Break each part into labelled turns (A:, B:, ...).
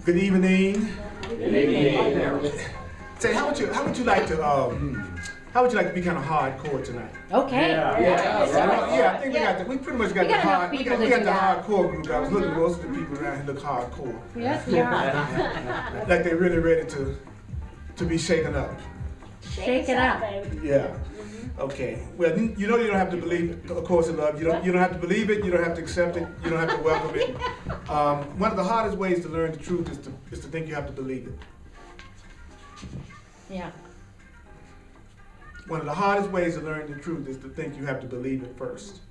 A: Good evening.
B: Good evening.
A: Say, how would you like to be kind of hardcore tonight?
C: Okay.
A: Yeah, I think we pretty much got
C: We got
A: the
C: enough people to do that.
A: hardcore group. I was looking at most of the people around here look hardcore.
C: Yes, we are.
A: Like they're really ready to be shaken up.
C: Shake it up.
A: Yeah. Okay. Well, you know you don't have to believe it, of course in love. You don't have to believe it. You don't have to accept it. You don't have to welcome it. One of the hardest ways to learn the truth is to think you have to believe it.
C: Yeah.
A: One of the hardest ways to learn the truth is to think you have to believe it first.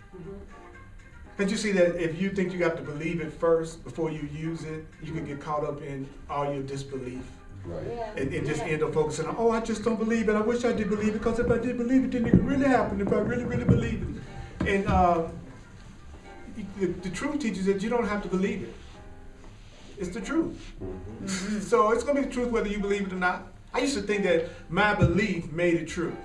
A: Can't you see that if you think you have to believe it first before you use it, you can get caught up in all your disbelief.
B: Right.
A: And just end up focusing on, oh, I just don't believe it. I wish I did believe it, because if I did believe it, then it could really happen if I really, really believe it. And the truth teaches that you don't have to believe it. It's the truth. So it's going to be the truth whether you believe it or not. I used to think that my belief made it true.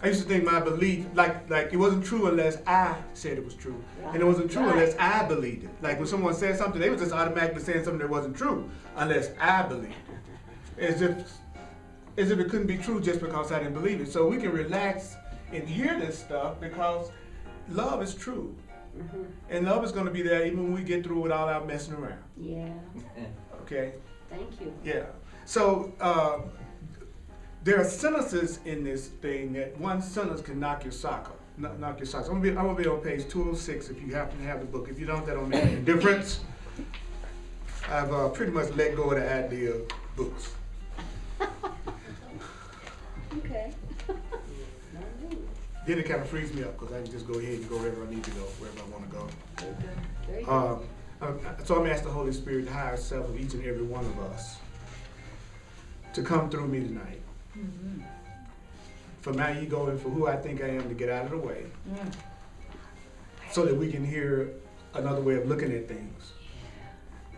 A: I used to think my belief, like it wasn't true unless I said it was true. And it wasn't true unless I believed it. Like when someone said something, they were just automatically saying something that wasn't true unless I believed it. As if it couldn't be true just because I didn't believe it. So we can relax and hear this stuff because love is true. And love is going to be there even when we get through with all our messing around.
D: Yeah.
A: Okay?
D: Thank you.
A: Yeah. So there are sentences in this thing that one sentence can knock your socks. I'm gonna be on page 206 if you happen to have the book. If you don't, that don't make any difference. I've pretty much let go of the idea of books.
D: Okay.
A: Then it kind of frees me up because I can just go ahead and go wherever I need to go, wherever I want to go.
D: Very good.
A: So I'm asking the Holy Spirit, the higher self of each and every one of us, to come through me tonight. For my ego and for who I think I am, to get out of the way, so that we can hear another way of looking at things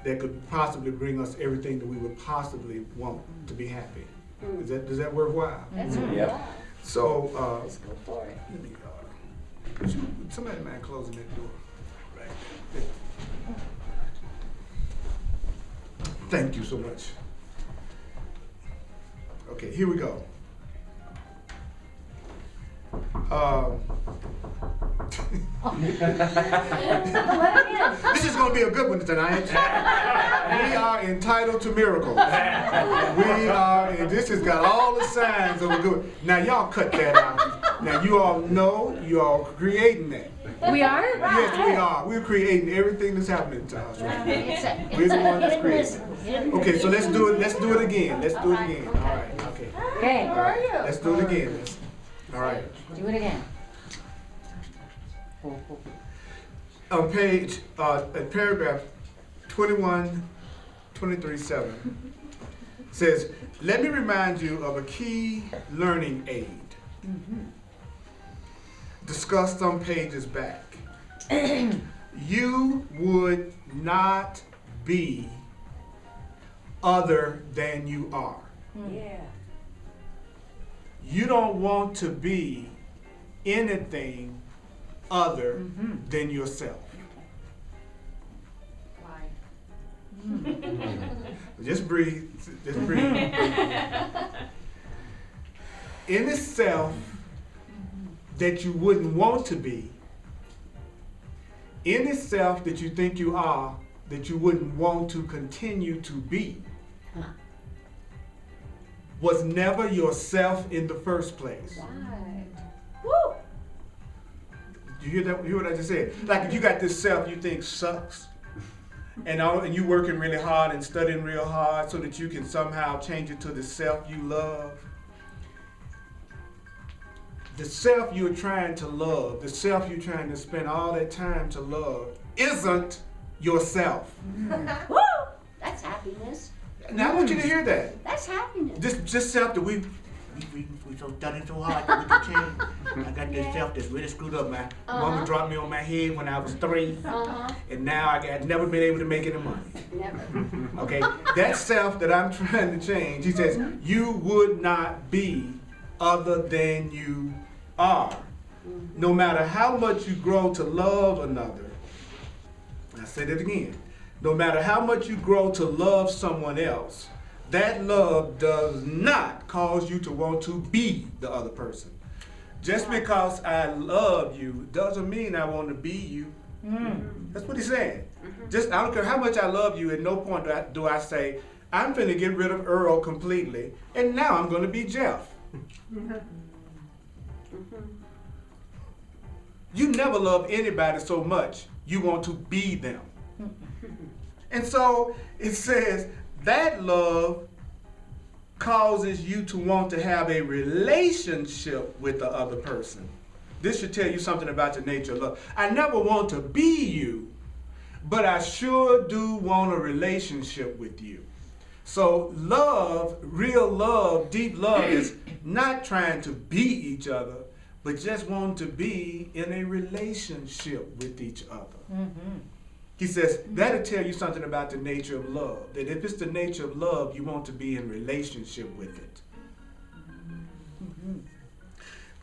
A: that could possibly bring us everything that we would possibly want to be happy. Does that worthwhile?
D: That's
B: Yep.
A: So
D: Let's go for it.
A: let me, somebody mind closing that door right there. Thank you so much. Okay, here we go. This is going to be a good one tonight. We are entitled to miracles. And this has got all the signs of a good. Now y'all cut that out. Now you all know you are creating that.
C: We are?
A: Yes, we are. We're creating everything that's happening to us right now. We're the one that's creating. Okay, so let's do it. Let's do it again. Let's do it again. All right. Okay.
C: Okay.
A: All right. Let's do it again. All right.
C: Do it again.
A: On page, at paragraph 23:7 says, let me remind you of a key learning aid discussed some pages back. You would not be other than you are.
D: Yeah.
A: You don't want to be anything other than yourself. Just breathe. Just breathe. Any self that you wouldn't want to be, any self that you think you are that you wouldn't want to continue to be, was never yourself in the first place.
D: Right. Woo!
A: You hear that? You hear what I just said? Like if you got this self you think sucks, and you working really hard and studying real hard so that you can somehow change it to the self you love. The self you're trying to love, the self you're trying to spend all that time to love, isn't yourself.
D: Woo! That's happiness.
A: Now I want you to hear that.
D: That's happiness.
A: This self that we so studying so hard that we can change. I got this self that's really screwed up. My mama dropped me on my head when I was 3, and now I've never been able to make any money.
D: Never.
A: Okay, that self that I'm trying to change, he says, you would not be other than you are. No matter how much you grow to love another, I said it again, no matter how much you grow to love someone else, that love does not cause you to want to be the other person. Just because I love you doesn't mean I want to be you. That's what he's saying. Just, I don't care how much I love you, at no point do I say, I'm finna get rid of Earl completely, and now I'm gonna be Jeff. You never love anybody so much, you want to be them. And so it says that love causes you to want to have a relationship with the other person. This should tell you something about the nature of love. I never want to be you, but I sure do want a relationship with you. So love, real love, deep love is not trying to be each other, but just wanting to be in a relationship with each other. He says, that'll tell you something about the nature of love. That if it's the nature of love, you want to be in relationship with it.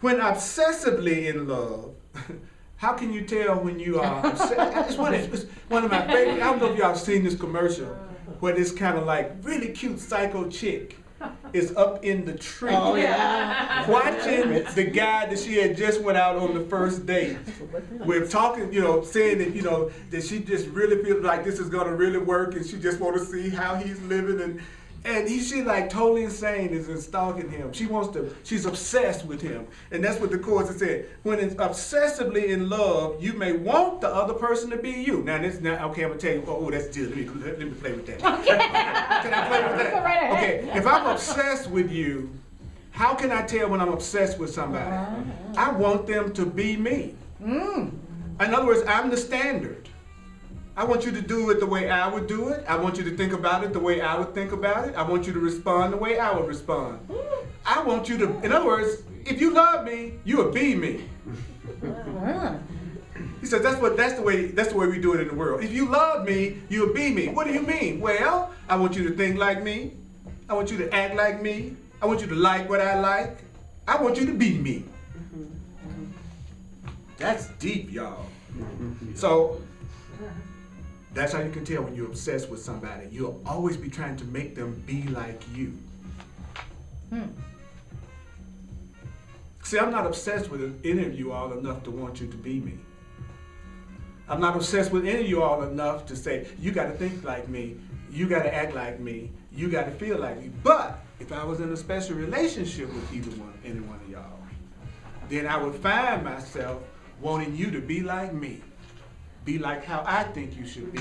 A: When obsessively in love, how can you tell when you are obsessed? It's one of my favorite, I don't know if y'all have seen this commercial, where this kind of like really cute psycho chick is up in the tree watching the guy that she had just went out on the first date. We're talking, saying that, that she just really feels like this is gonna really work, and she just want to see how he's living, and she like totally insane is in stalking him. She's obsessed with him. And that's what the chorus has said. When it's obsessively in love, you may want the other person to be you. Now okay, I'm gonna tell you, that's deal. Let me play with that. Okay. Can I play with that?
C: Right ahead.
A: Okay, if I'm obsessed with you, how can I tell when I'm obsessed with somebody? I want them to be me. In other words, I'm the standard. I want you to do it the way I would do it. I want you to think about it the way I would think about it. I want you to respond the way I would respond. I want you to, in other words, if you love me, you will be me. He says that's the way we do it in the world. If you love me, you'll be me. What do you mean? Well, I want you to think like me. I want you to act like me. I want you to like what I like. I want you to be me. That's deep, y'all. So that's how you can tell when you're obsessed with somebody. You'll always be trying to make them be like you. See, I'm not obsessed with any of you all enough to want you to be me. I'm not obsessed with any of you all enough to say, you got to think like me, you got to act like me, you got to feel like me. But if I was in a special relationship with any one of y'all, then I would find myself wanting you to be like me. Be like how I think you should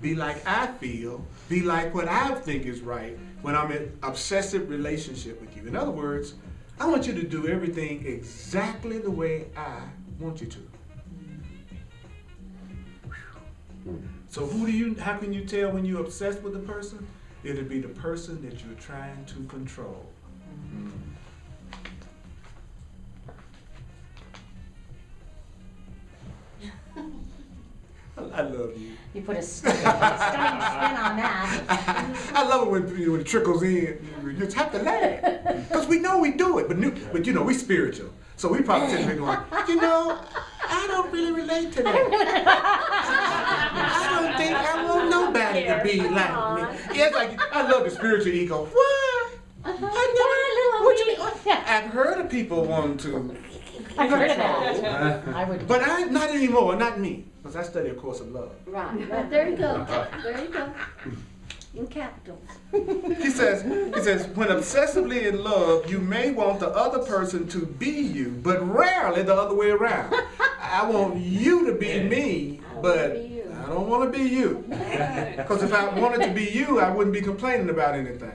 A: be like I feel, be like what I think is right when I'm in an obsessive relationship with you. In other words, I want you to do everything exactly the way I want you to. So how can you tell when you're obsessed with a person? It'll be the person that you're trying to control. I love you.
C: You put a stunning spin on that.
A: I love it when it trickles in. You just have to laugh. Because we know we do it. But we spiritual. So we probably sitting there going, I don't really relate to that. I don't think I want nobody to be like me. Yeah, it's like, I love the spiritual ego. What? I've heard of people wanting to.
C: I've heard of that. I would.
A: But not anymore, not me. Because I study A Course of Love.
D: Right. There you go. There you go. In capitals.
A: He says, when obsessively in love, you may want the other person to be you, but rarely the other way around. I want you to be me, but I don't want to be you. Because if I wanted to be you, I wouldn't be complaining about anything.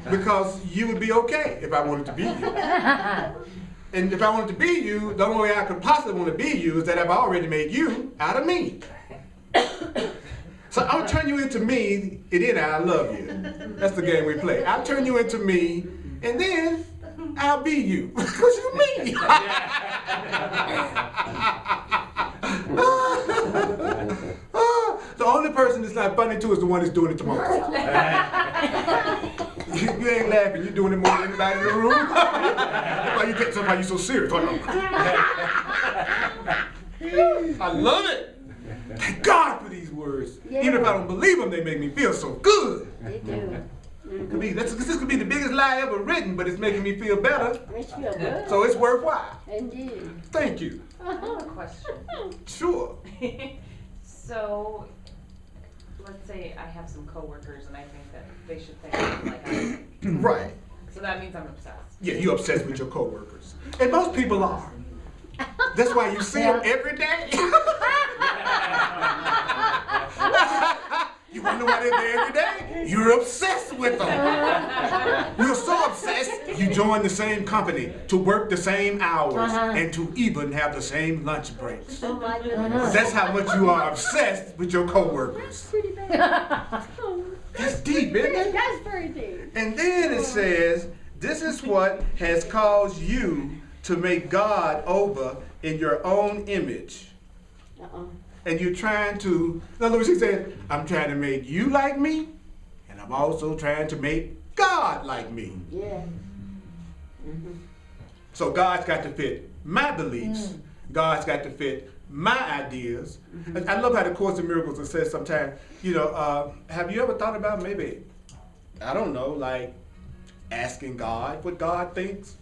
A: Because you would be okay if I wanted to be you. And if I wanted to be you, the only way I could possibly want to be you is that I've already made you out of me. So I'll turn you into me, and then I love you. That's the game we play. I'll turn you into me, and then I'll be you. Because you're me. The only person that's not funny to is the one that's doing it the most. You ain't laughing, you're doing it more than anybody in the room. That's why you get somehow you're so serious. I love it. Thank God for these words. words.
D: Yeah.
A: Even if I don't believe them, they make me feel so good.
D: They do.
A: This could be the biggest lie ever written, but it's making me feel better.
D: Makes you feel good.
A: So it's worthwhile.
D: Indeed.
A: Thank you.
C: I have a question.
A: Sure.
C: So, let's say I have some coworkers and I think that they should think like I think.
A: Right.
C: So that means I'm obsessed.
A: Yeah, you're obsessed with your coworkers. And most people are. That's why you see them every day. You wonder why they're there every day? You're obsessed with them. You're so obsessed, you join the same company to work the same hours and to even have the same lunch breaks.
D: Oh my goodness.
A: That's how much you are obsessed with your coworkers.
D: Pretty bad.
A: That's deep, isn't it?
D: That's very deep.
A: And then it says, this is what has caused you to make God over in your own image. And you're trying to, in other words, he said, I'm trying to make you like me, and I'm also trying to make God like me.
D: Yeah.
A: So God's got to fit my beliefs. God's got to fit my ideas. I love how the Course in Miracles it says sometimes, have you ever thought about maybe, I don't know, like asking God what God thinks?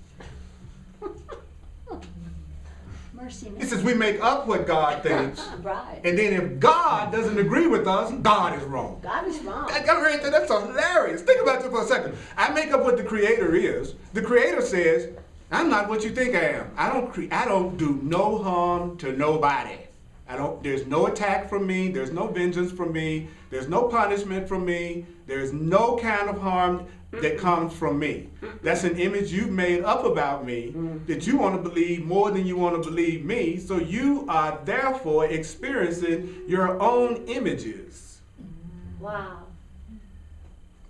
D: Mercy.
A: He says we make up what God thinks.
D: Right.
A: And then if God doesn't agree with us, God is wrong.
D: God is wrong.
A: That's hilarious. Think about it for a second. I make up what the Creator is. The Creator says, I'm not what you think I am. I don't do no harm to nobody. There's no attack from me. There's no vengeance from me. There's no punishment from me. There's no kind of harm that comes from me. That's an image you've made up about me that you want to believe more than you want to believe me. So you are therefore experiencing your own images.
D: Wow.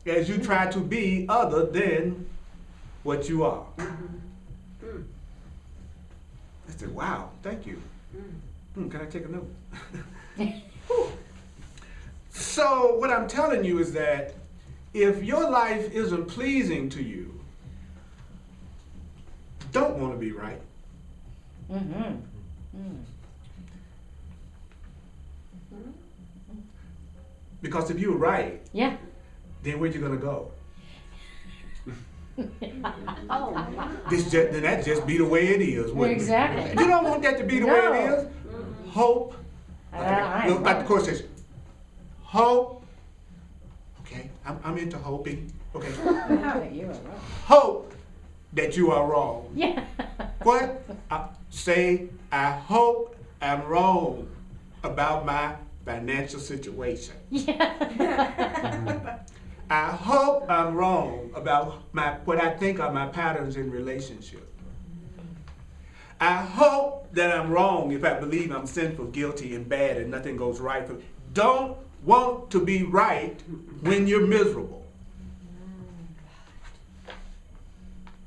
A: As you try to be other than what you are. I said, wow, thank you. Can I take a note? So what I'm telling you is that if your life isn't pleasing to you, don't want to be right. Because if you're right, then where you gonna go? Then that just be the way it is.
E: Exactly.
A: You don't want that to be the way it is. Hope. Like the Course says, hope. Okay, I'm into hoping. Okay. Hope that you are wrong.
E: Yeah.
A: What? Say, I hope I'm wrong about my financial situation.
E: Yeah.
A: I hope I'm wrong about what I think are my patterns in relationship. I hope that I'm wrong if I believe I'm sinful, guilty, and bad and nothing goes right for me. Don't want to be right when you're miserable.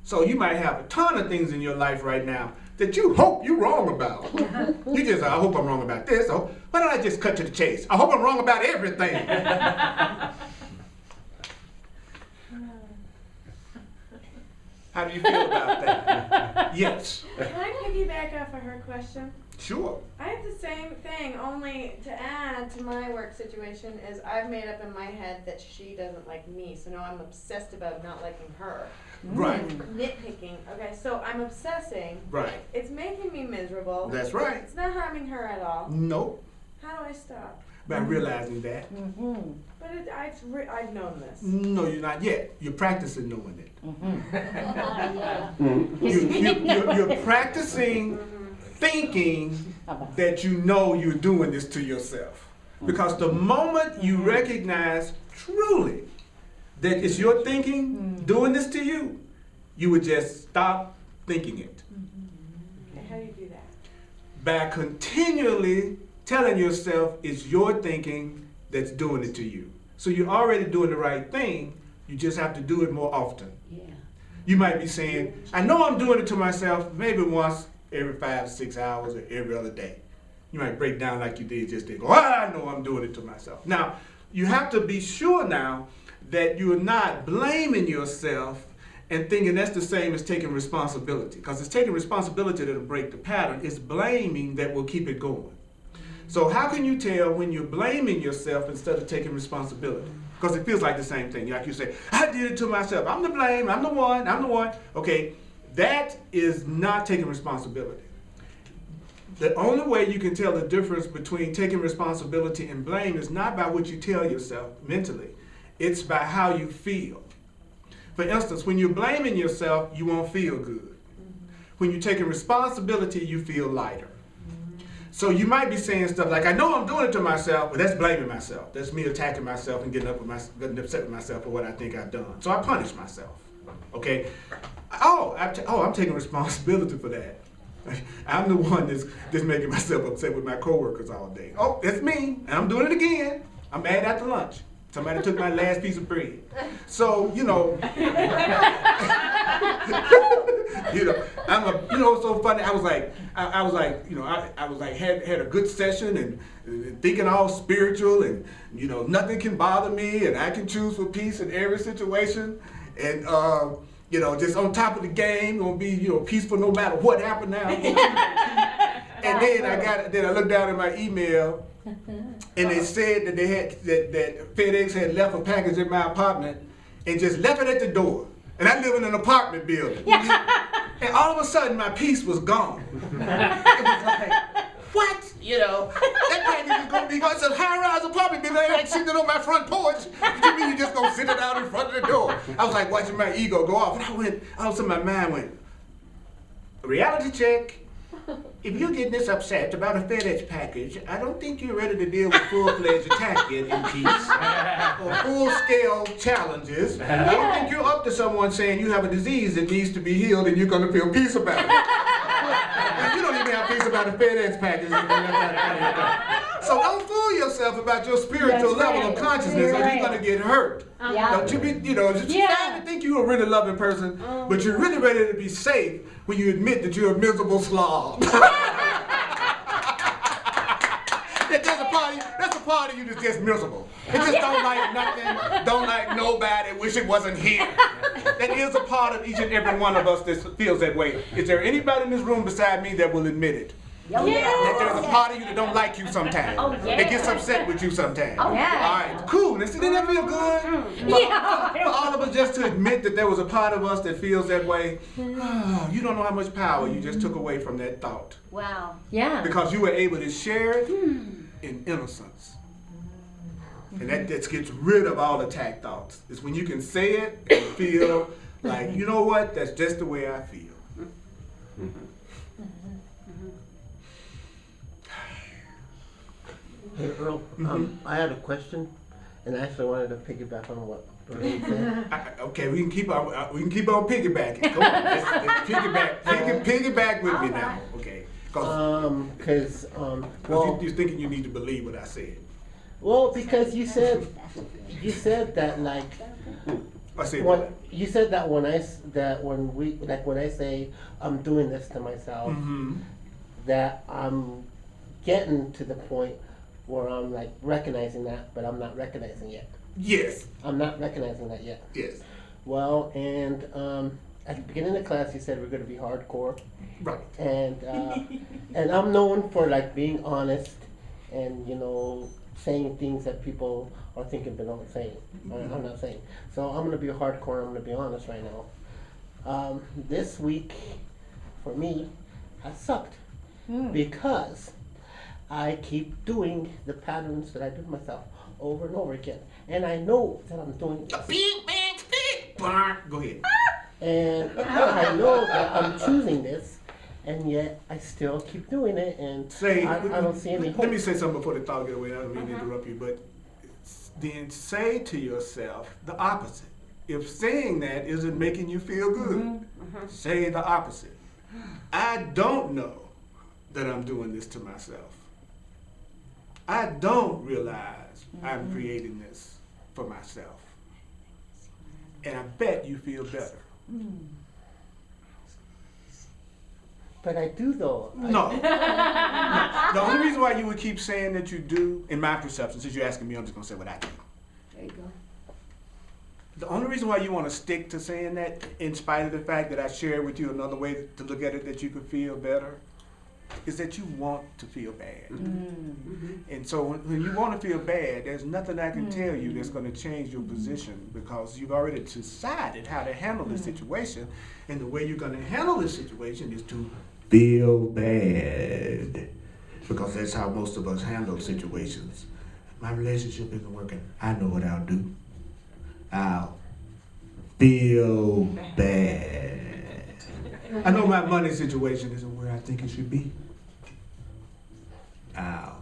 A: So you might have a ton of things in your life right now that you hope you're wrong about. You just, I hope I'm wrong about this. Why don't I just cut to the chase? I hope I'm wrong about everything. How do you feel about that? Yes.
F: Can I piggyback off of her question?
A: Sure.
F: I have the same thing, only to add to my work situation is I've made up in my head that she doesn't like me, so now I'm obsessed about not liking her.
A: Right.
F: And nitpicking. Okay, so I'm obsessing.
A: Right.
F: It's making me miserable.
A: That's right.
F: It's not harming her at all.
A: Nope.
F: How do I stop?
A: By realizing that.
F: But I've known this.
A: No, you're not yet. You're practicing knowing it.
D: Yeah.
A: You're practicing thinking that you know you're doing this to yourself. Because the moment you recognize truly that it's your thinking doing this to you, you would just stop thinking it.
F: Okay, how do you do that?
A: By continually telling yourself it's your thinking that's doing it to you. So you're already doing the right thing, you just have to do it more often.
D: Yeah.
A: You might be saying, I know I'm doing it to myself maybe once every 5 to 6 hours or every other day. You might break down like you did just then. Go, I know I'm doing it to myself. Now, you have to be sure now that you're not blaming yourself and thinking that's the same as taking responsibility. Because it's taking responsibility that'll break the pattern. It's blaming that will keep it going. So how can you tell when you're blaming yourself instead of taking responsibility? Because it feels like the same thing. Like you say, I did it to myself. I'm to blame. I'm the one. Okay, that is not taking responsibility. The only way you can tell the difference between taking responsibility and blame is not by what you tell yourself mentally. It's by how you feel. For instance, when you're blaming yourself, you won't feel good. When you're taking responsibility, you feel lighter. So you might be saying stuff like, I know I'm doing it to myself, but that's blaming myself. That's me attacking myself and getting upset with myself for what I think I've done. So I punish myself. Okay? I'm taking responsibility for that. I'm the one that's making myself upset with my coworkers all day. Oh, it's me, and I'm doing it again. I'm mad after lunch. Somebody took my last piece of bread. So, it's so funny. I was like, had a good session and thinking all spiritual and, nothing can bother me and I can choose for peace in every situation. And, just on top of the game, gonna be, peaceful no matter what happened now. And then I looked down at my email and they said that that FedEx had left a package in my apartment and just left it at the door. And I live in an apartment building. And all of a sudden my peace was gone. It was like, what? That package is gonna be gone. It's a high-rise apartment building. I ain't sitting on my front porch. You mean you just gonna sit it out in front of the door? I was like watching my ego go off. And all of a sudden my mind went, reality check. If you're getting this upset about a FedEx package, I don't think you're ready to deal with full-fledged attack yet in peace or full-scale challenges. I don't think you're up to someone saying you have a disease that needs to be healed and you're going to feel peace about it. And you don't even have peace about a FedEx package. So don't fool yourself about your spiritual level of consciousness or you're going to get hurt. Don't you be, just trying to think you're a really loving person, but you're really ready to be safe when you admit that you're a miserable slob. That's a part of you that's just miserable. It just don't like nothing, don't like nobody, wish it wasn't here. That is a part of each and every one of us that feels that way. Is there anybody in this room beside me that will admit it? That there's a part of you that don't like you sometimes. That gets upset with you sometimes. All right, cool. Now, see, didn't that feel good? For all of us just to admit that there was a part of us that feels that way, you don't know how much power you just took away from that thought.
D: Wow.
E: Yeah.
A: Because you were able to share it in innocence. And that gets rid of all attack thoughts. It's when you can say it and feel like, you know what, that's just the way I feel.
B: Hey Earl, I had a question, and I actually wanted to piggyback on what Bernie said.
A: Okay, we can keep on piggybacking. Come on, let's piggyback with me now. Okay,
B: because
A: you're thinking you need to believe what I said.
B: Well, because you said that like.
A: I said
B: what? You said that when I say I'm doing this to myself, that I'm getting to the point where I'm like recognizing that, but I'm not recognizing yet.
A: Yes.
B: I'm not recognizing that yet.
A: Yes.
B: Well, and at the beginning of the class, you said we're going to be hardcore.
A: Right.
B: And and I'm known for like being honest and saying things that people are thinking but not saying. I'm not saying. So I'm going to be hardcore. I'm going to be honest right now. This week, for me, has sucked because I keep doing the patterns that I did myself over and over again. And I know that I'm doing this.
A: Go ahead.
B: And I know that I'm choosing this, and yet I still keep doing it, and I don't see any hope.
A: Let me say something before the thought get away. I don't mean to interrupt you, but then say to yourself the opposite. If saying that isn't making you feel good, say the opposite. I don't know that I'm doing this to myself. I don't realize I'm creating this for myself. And I bet you feel better.
B: But I do though.
A: No. The only reason why you would keep saying that you do, in my perception, since you're asking me, I'm just going to say what I think.
D: There you go.
A: The only reason why you want to stick to saying that, in spite of the fact that I shared with you another way to look at it that you could feel better, is that you want to feel bad. And so when you want to feel bad, there's nothing I can tell you that's going to change your position, because you've already decided how to handle the situation. And the way you're going to handle the situation is to feel bad, because that's how most of us handle situations. My relationship isn't working. I know what I'll do. I'll feel bad. I know my money situation isn't where I think it should be. I'll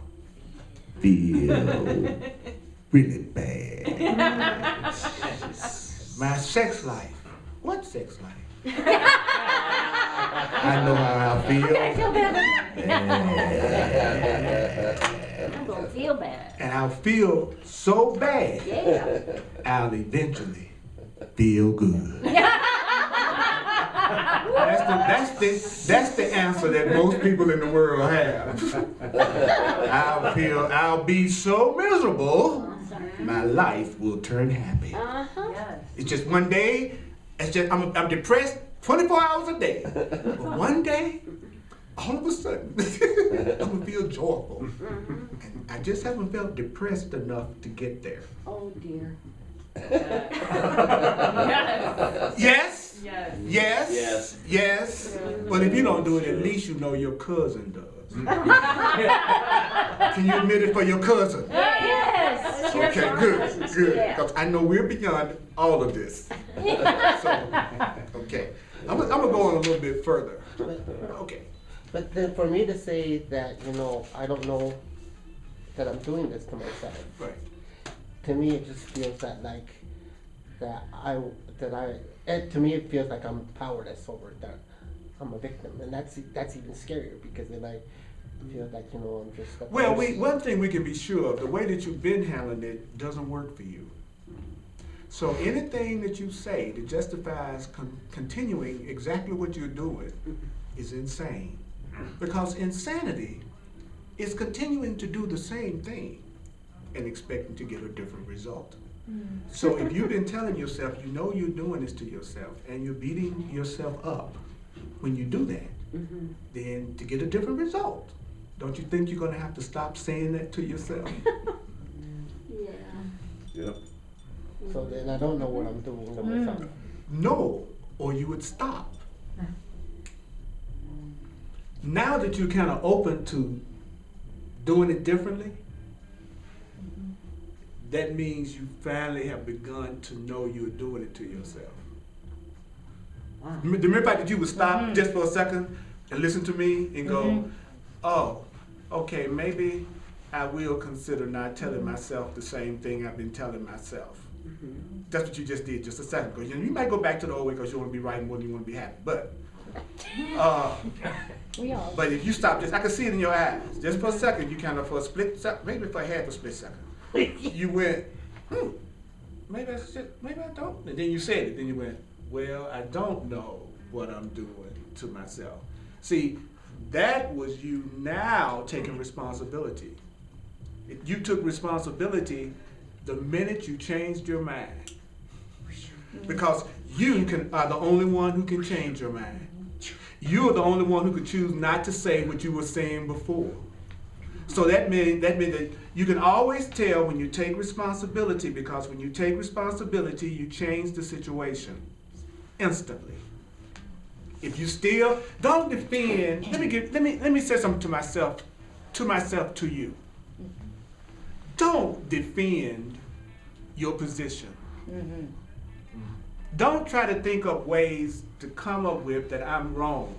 A: feel really bad. My sex life. What sex life? I know how I feel.
D: I'm gonna feel bad.
A: And I'll feel so bad,
D: Yeah.
A: I'll eventually feel good. That's the answer that most people in the world have. I'll be so miserable, my life will turn happy.
C: Yes.
A: It's just one day, I'm depressed 24 hours a day. But one day, all of a sudden, I'm gonna feel joyful. And I just haven't felt depressed enough to get there.
D: Oh dear.
A: Yes?
C: Yes.
A: Yes?
G: Yes.
A: Yes? But if you don't do it, at least you know your cousin does. Can you admit it for your cousin?
D: Yes.
A: Okay, good, good.
D: Yeah.
A: Because I know we're beyond all of this. So, okay. I'm gonna go on a little bit further. Okay.
B: But then for me to say that, you know, I don't know that I'm doing this to myself,
A: Right.
B: to me it just feels that like, to me it feels like I'm powerless over that. I'm a victim, and that's even scarier, because then I feel like, you know, I'm just.
A: Well, one thing we can be sure of, the way that you've been handling it doesn't work for you. So anything that you say that justifies continuing exactly what you're doing is insane. Because insanity is continuing to do the same thing and expecting to get a different result. So if you've been telling yourself, you know you're doing this to yourself, and you're beating yourself up when you do that, then to get a different result, don't you think you're going to have to stop saying that to yourself?
D: Yeah.
G: Yep.
B: So then I don't know what I'm doing to myself.
A: No, or you would stop. Now that you're kind of open to doing it differently, that means you finally have begun to know you're doing it to yourself. The mere fact that you would stop just for a second and listen to me and go, oh, okay, maybe I will consider not telling myself the same thing I've been telling myself. That's what you just did just a second ago. You might go back to the old way because you want to be right more than you want to be happy. But
D: We all.
A: but if you stop just, I can see it in your eyes. Just for a second, you kind of, for a split second, maybe for half a split second, you went, maybe I don't. And then you said it. Then you went, well, I don't know what I'm doing to myself. See, that was you now taking responsibility. You took responsibility the minute you changed your mind. Because you are the only one who can change your mind. You're the only one who could choose not to say what you were saying before. So that meant that you can always tell when you take responsibility, because when you take responsibility, you change the situation instantly. If you still don't defend, let me say something to myself, to you. Don't defend your position. Don't try to think of ways to come up with that I'm wrong.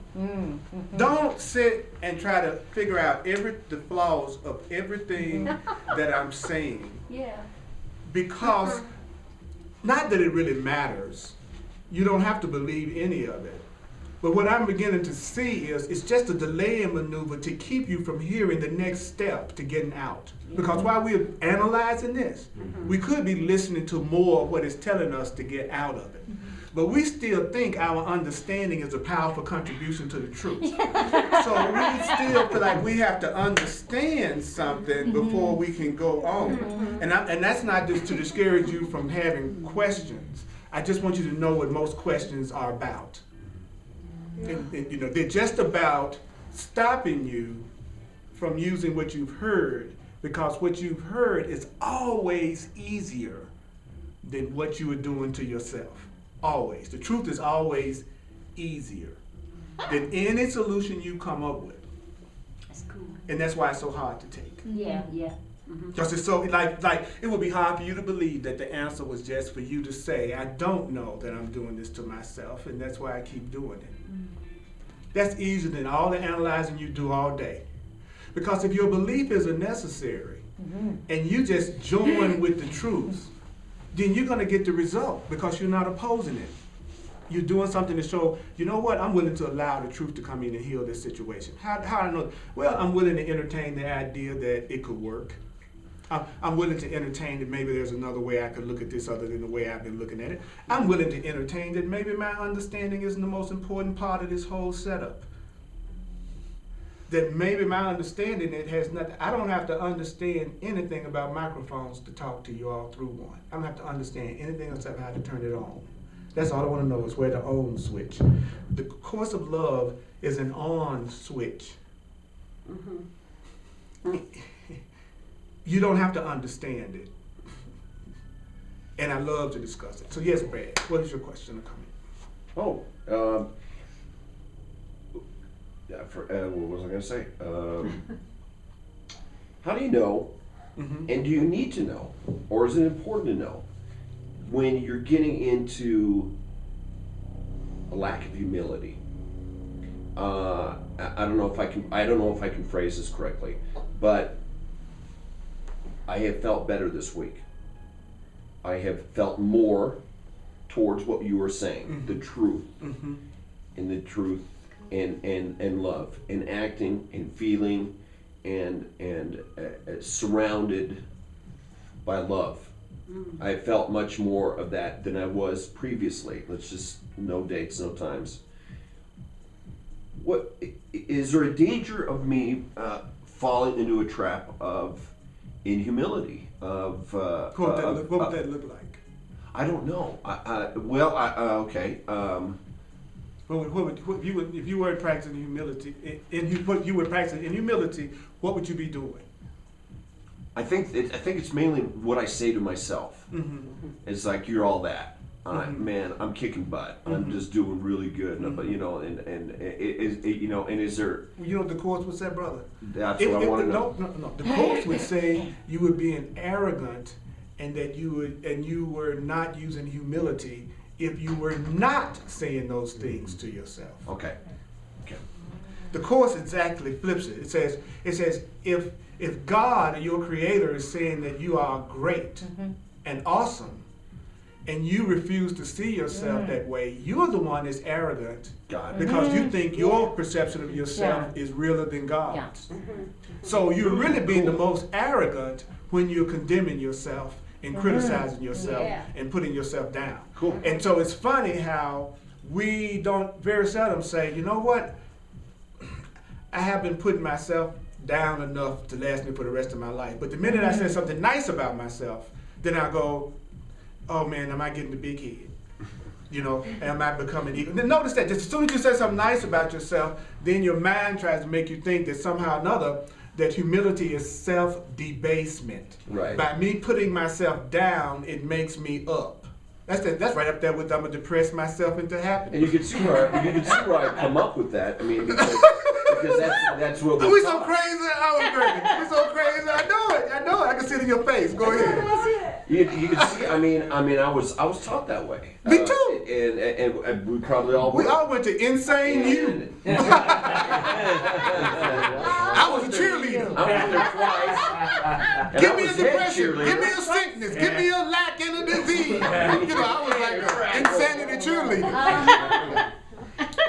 A: Don't sit and try to figure out the flaws of everything that I'm saying.
D: Yeah.
A: Because, not that it really matters, you don't have to believe any of it. But what I'm beginning to see is it's just a delaying maneuver to keep you from hearing the next step to getting out. Because while we're analyzing this, we could be listening to more of what it's telling us to get out of it. But we still think our understanding is a powerful contribution to the truth. So we still feel like we have to understand something before we can go on. And that's not just to discourage you from having questions. I just want you to know what most questions are about. And, you know, they're just about stopping you from using what you've heard, because what you've heard is always easier than what you are doing to yourself. Always. The truth is always easier than any solution you come up with.
E: That's cool.
A: And that's why it's so hard to take.
E: Yeah, yeah. Mm-hmm.
A: Because it's so, like it would be hard for you to believe that the answer was just for you to say, I don't know that I'm doing this to myself, and that's why I keep doing it.
E: Mm.
A: That's easier than all the analyzing you do all day. Because if your belief isn't necessary, and you just join with the truth, then you're going to get the result because you're not opposing it. You're doing something to show, you know what, I'm willing to allow the truth to come in and heal this situation. How do I know? Well, I'm willing to entertain the idea that it could work. I'm willing to entertain that maybe there's another way I could look at this other than the way I've been looking at it. I'm willing to entertain that maybe my understanding isn't the most important part of this whole setup. That maybe my understanding, it has nothing, I don't have to understand anything about microphones to talk to you all through one. I don't have to understand anything except how to turn it on. That's all I want to know is where to on switch. The Course of Love is an on switch. You don't have to understand it. And I love to discuss it. So yes, Brad, what is your question or comment?
G: What was I going to say? How do you know, and do you need to know, or is it important to know, when you're getting into a lack of humility? I don't know if I can phrase this correctly, but I have felt better this week. I have felt more towards what you were saying, the truth, and the truth, and love, and acting, and feeling, and surrounded by love. I felt much more of that than I was previously. Let's just, no dates, no times. What is there a danger of me falling into a trap of inhumility? Of
A: what would that look like?
G: I don't know. Okay.
A: If you were practicing humility, you were practicing in humility, what would you be doing?
G: I think it's mainly what I say to myself. It's like, you're all that. Man, I'm kicking butt. I'm just doing really good. But you know, and is there?
A: You know what the Course would say, brother?
G: That's what I want to know.
A: No. The Course would say you were being arrogant, and that you were not using humility if you were not saying those things to yourself.
G: Okay.
A: The Course exactly flips it. It says if God, your Creator, is saying that you are great and awesome, and you refuse to see yourself that way, you're the one that's arrogant because you think your perception of yourself is realer than God's. So you're really being the most arrogant when you're condemning yourself and criticizing yourself and putting yourself down.
G: Cool.
A: And so it's funny how we don't very seldom say, you know what, I have been putting myself down enough to last me for the rest of my life. But the minute I say something nice about myself, then I go, oh man, am I getting the big head? You know, am I becoming evil? Then notice that just as soon as you say something nice about yourself, then your mind tries to make you think that somehow or another that humility is self-debasement.
G: Right.
A: By me putting myself down, it makes me up. That's right up there with I'm gonna depress myself into happiness.
G: And you can see where I come up with that. I mean, because that's what
A: we so crazy. We're so crazy. I know it. I can see it in your face. Go ahead.
G: You can see. I mean, I was taught that way.
A: Me too.
G: And we probably all
A: went to Insane U. I was a cheerleader.
G: I was there twice.
A: Give me a depression. Give me a sickness. Give me a lack and a disease. I was like an insanity cheerleader.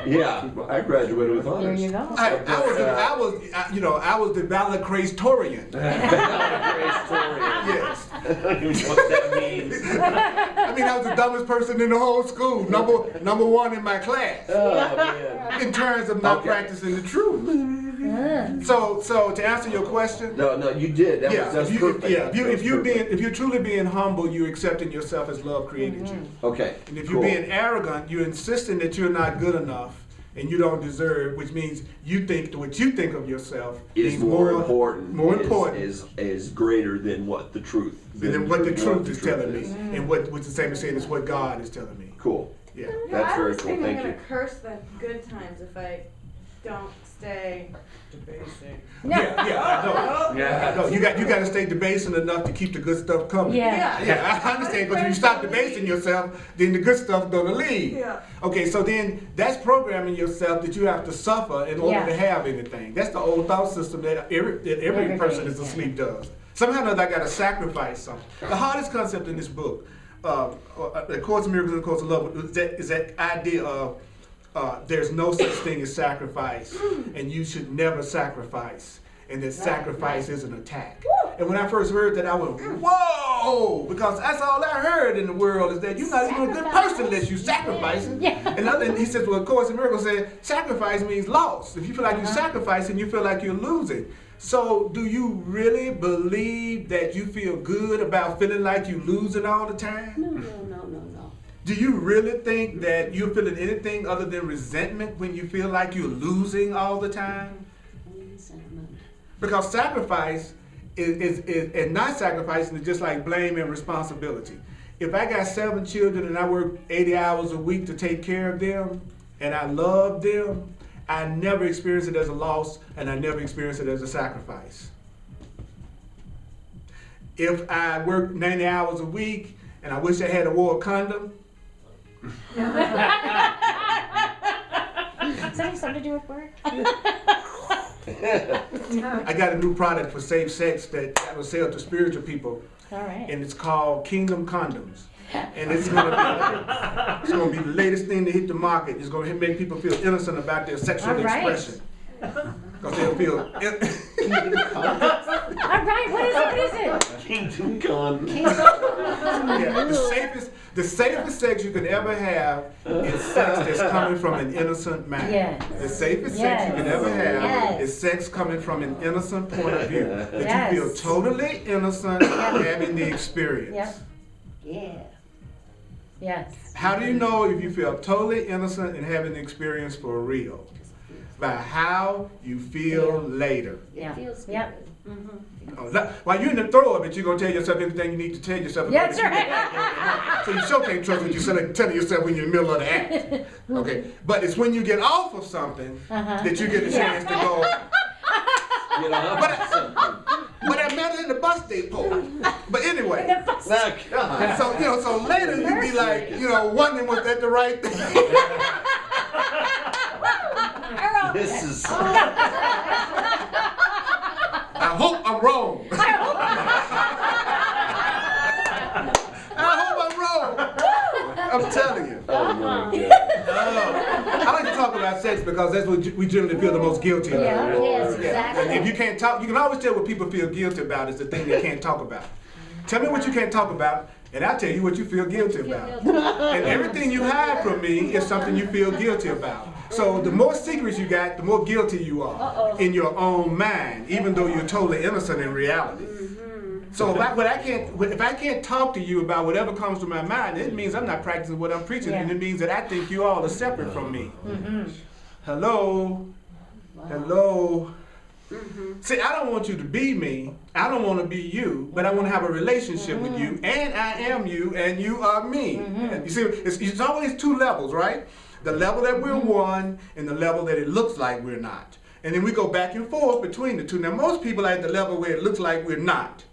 G: Yeah, I graduated with honors.
E: There you go.
A: I was the valedictorian. Yes.
G: I don't even know what that means.
A: I mean, I was the dumbest person in the whole school. Number one in my class.
G: Oh man.
A: In terms of not practicing the truth. So to answer your question.
G: No, you did. That's perfect.
A: If you're truly being humble, you're accepting yourself as love created you.
G: Okay.
A: And if you're being arrogant, you're insisting that you're not good enough, and you don't deserve, which means you think what you think of yourself
G: Is
A: means
G: more important.
A: More important.
G: Is greater than what the truth.
A: than what the truth is telling
G: is.
A: me, and what the same as saying is what God is telling me.
G: Cool.
A: Yeah.
G: That's very
F: I
G: cool.
F: think
G: Thank
F: I'm
G: you.
F: gonna curse the good times if I don't stay debasing.
A: Yeah, I know. You got to stay debasing enough to keep the good stuff coming.
E: Yeah.
A: Yeah, I understand, because when you stop debasing yourself, then the good stuff's gonna leave.
F: Yeah.
A: Okay, so then that's programming yourself that you have to suffer in order to have anything. That's the old thought system that every person that's asleep does. Somehow or another, I gotta sacrifice something. The hardest concept in this book, The Course of Miracles and The Course of Love, is that idea of there's no such thing as sacrifice, and you should never sacrifice, and that sacrifice is an attack. And when I first heard that, I went, whoa, because that's all I heard in the world is that you're not even a good person unless you're sacrificing. And he says, well, of course, the Miracle said sacrifice means loss. If you feel like you're sacrificing, you feel like you're losing. So do you really believe that you feel good about feeling like you're losing all the time?
D: No.
A: Do you really think that you're feeling anything other than resentment when you feel like you're losing all the time? Because sacrifice is and not sacrificing is just like blame and responsibility. If I got 7 children and I work 80 hours a week to take care of them and I love them, I never experience it as a loss and I never experience it as a sacrifice. If I work 90 hours a week and I wish I had wore a condom,
E: Does that have something to do with work?
A: I got a new product for safe sex that I will sell to spiritual people,
E: All right.
A: and it's called Kingdom Condoms. And it's gonna be the latest thing to hit the market. It's gonna make people feel innocent about their sexual
E: All right.
A: expression. Because they'll feel
E: All right. What is it?
G: Kingdom Come.
A: yeah, the safest sex you could ever have is sex that's coming from an innocent man.
E: Yes.
A: The safest sex you could ever have
E: Yes.
A: is sex coming from an innocent point of view. That
E: Yes.
A: you feel totally innocent having the experience.
E: Yep.
D: Yeah.
E: Yes.
A: How do you know if you feel totally innocent and having the experience for real? By how you feel later.
E: Yeah.
D: Feels good.
E: Yep.
A: While you're in the throw of it, you're going to tell yourself everything you need to tell yourself.
E: Yeah, that's right.
A: So you sure can't trust what you're telling yourself when you're in the middle of the act. Okay, but it's when you get off of something that you get a chance to go,
G: You know,
A: but I met her in the bus depot. But anyway,
G: now, God.
A: so later you be like, wondering was that the right thing?
G: This is.
A: I hope I'm wrong. I hope I'm wrong. I'm telling you.
G: Oh my God.
A: I like to talk about sex because that's what we generally feel the most guilty about.
E: Yeah.
D: Yes,
A: And
D: exactly.
A: if you can't talk, you can always tell what people feel guilty about is the thing they can't talk about. Tell me what you can't talk about, and I'll tell you what you feel guilty about. And everything you hide from me is something you feel guilty about. So the more secrets you got, the more guilty you are in your own mind, even though you're totally innocent in reality. So if I can't talk to you about whatever comes to my mind, it means I'm not practicing what I'm preaching, and it means that I think you all are separate from me. Hello? Hello? See, I don't want you to be me. I don't want to be you, but I want to have a relationship with you, and I am you, and you are me. And you see, it's always 2 levels, right? The level that we're one, and the level that it looks like we're not. And then we go back and forth between the 2. Now, most people are at the level where it looks like we're not.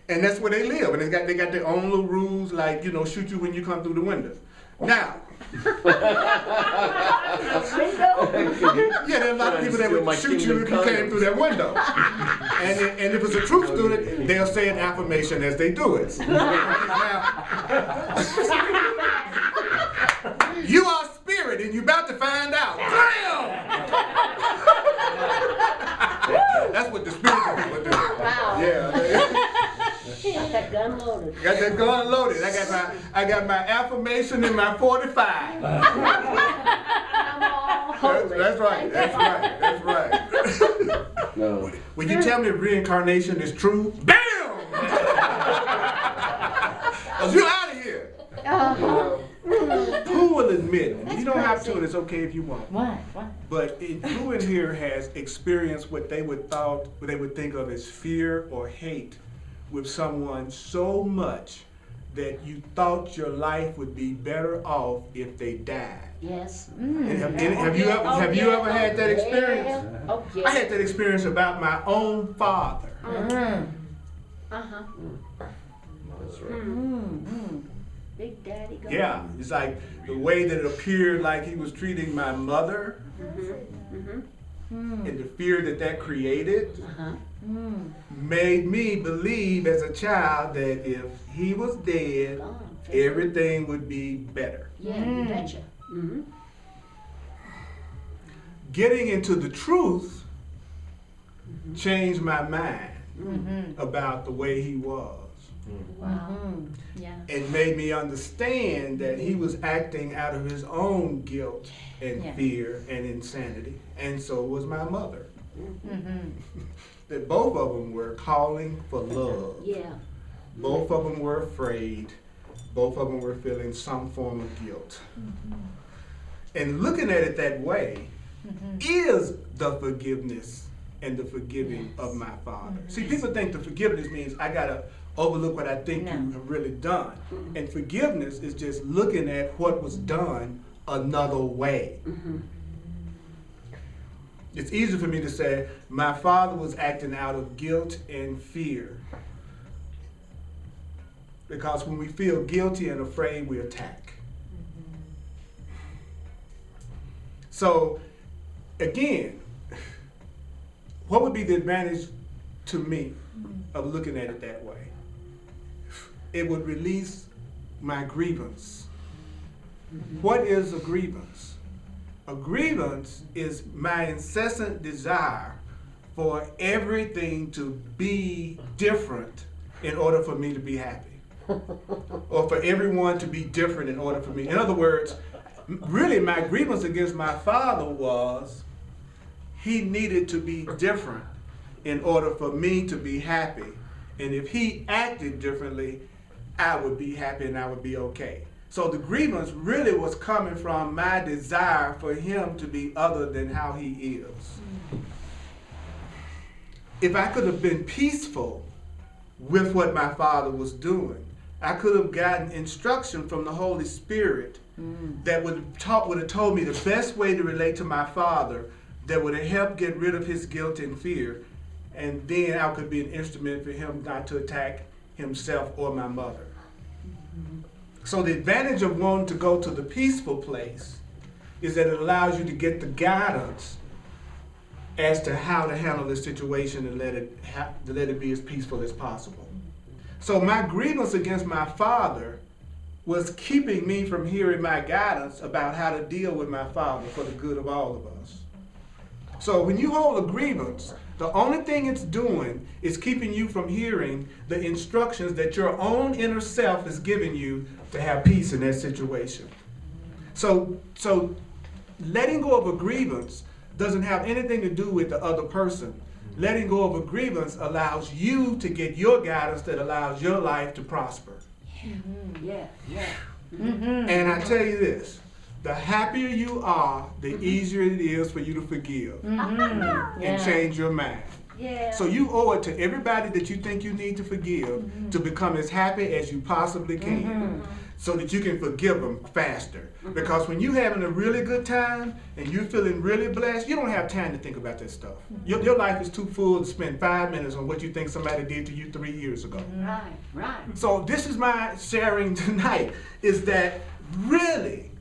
A: And that's where they live, and they got their own little rules, like, shoot you when you come through the window. Now, yeah, there are a lot of people that would shoot you if you came through that window. And if it's a true student, they'll say an affirmation as they do it. Now, you are spirit, and you're about to find out. That's what the spiritual people do.
D: Wow.
A: Yeah.
D: Got that gun loaded.
A: Got that gun loaded. I got my affirmation in my 45. That's right. That's right.
G: No.
A: When you tell me reincarnation is true, BAM! 'Cause you're out of here. Who will admit admitting.
E: That's
A: You don't have to,
E: crazy.
A: and it's okay if you won't.
E: What? What?
A: But who in here has experienced what they would think of as fear or hate with someone so much that you thought your life would be better off if they died?
D: Yes.
A: And have you ever had that experience?
D: Oh,
A: I
D: yes.
A: had that experience about my own father.
E: Mm.
D: Uh-huh.
G: That's right.
D: Big Daddy go.
A: Yeah, it's like the way that it appeared like he was treating my mother and the fear that that created
D: Uh-huh.
A: made me believe as a child that if he was dead,
D: Gone.
A: everything would be better.
D: Yeah, you betcha. Mm-hmm.
A: Getting into the truth changed my mind about the way he was.
D: Wow.
E: Yeah.
A: It made me understand that he was acting out of his own guilt and
E: Yeah.
A: fear and insanity, and so was my mother. That both of them were calling for love.
D: Yeah.
A: Both of them were afraid. Both of them were feeling some form of guilt. And looking at it that way is the forgiveness and the forgiving of my father. See, people think the forgiveness means I gotta overlook what I think you have really done. And forgiveness is just looking at what was done another way. It's easy for me to say my father was acting out of guilt and fear. Because when we feel guilty and afraid, we attack. So, again, what would be the advantage to me of looking at it that way? It would release my grievance. What is a grievance? A grievance is my incessant desire for everything to be different in order for me to be happy. Or for everyone to be different in order for me. In other words, really my grievance against my father was he needed to be different in order for me to be happy. And if he acted differently, I would be happy and I would be okay. So the grievance really was coming from my desire for him to be other than how he is. If I could have been peaceful with what my father was doing, I could have gotten instruction from the Holy Spirit that would have told me the best way to relate to my father that would have helped get rid of his guilt and fear, and then I could be an instrument for him not to attack himself or my mother. So the advantage of wanting to go to the peaceful place is that it allows you to get the guidance as to how to handle the situation and let it be as peaceful as possible. So my grievance against my father was keeping me from hearing my guidance about how to deal with my father for the good of all of us. So when you hold a grievance, the only thing it's doing is keeping you from hearing the instructions that your own inner self is giving you to have peace in that situation. So letting go of a grievance doesn't have anything to do with the other person. Letting go of a grievance allows you to get your guidance that allows your life to prosper.
D: Yeah, yeah.
A: And I tell you this, the happier you are, the easier it is for you to forgive and change your mind.
D: Yeah.
A: So you owe it to everybody that you think you need to forgive to become as happy as you possibly can so that you can forgive them faster. Because when you're having a really good time and you're feeling really blessed, you don't have time to think about that stuff. Your life is too full to spend 5 minutes on what you think somebody did to you 3 years ago.
D: Right.
A: So this is my sharing tonight, is that really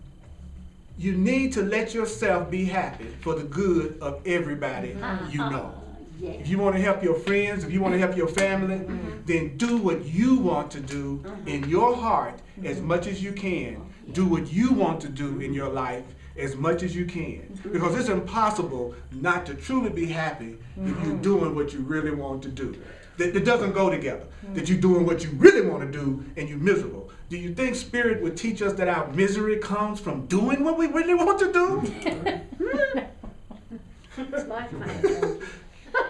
A: you need to let yourself be happy for the good of everybody you know.
D: Yeah.
A: If you want to help your friends, if you want to help your family, then do what you want to do in your heart as much as you can. Do what you want to do in your life as much as you can. Because it's impossible not to truly be happy if you're doing what you really want to do. It doesn't go together. That you're doing what you really want to do and you're miserable. Do you think Spirit would teach us that our misery comes from doing what we really want to do?
D: It's my kind.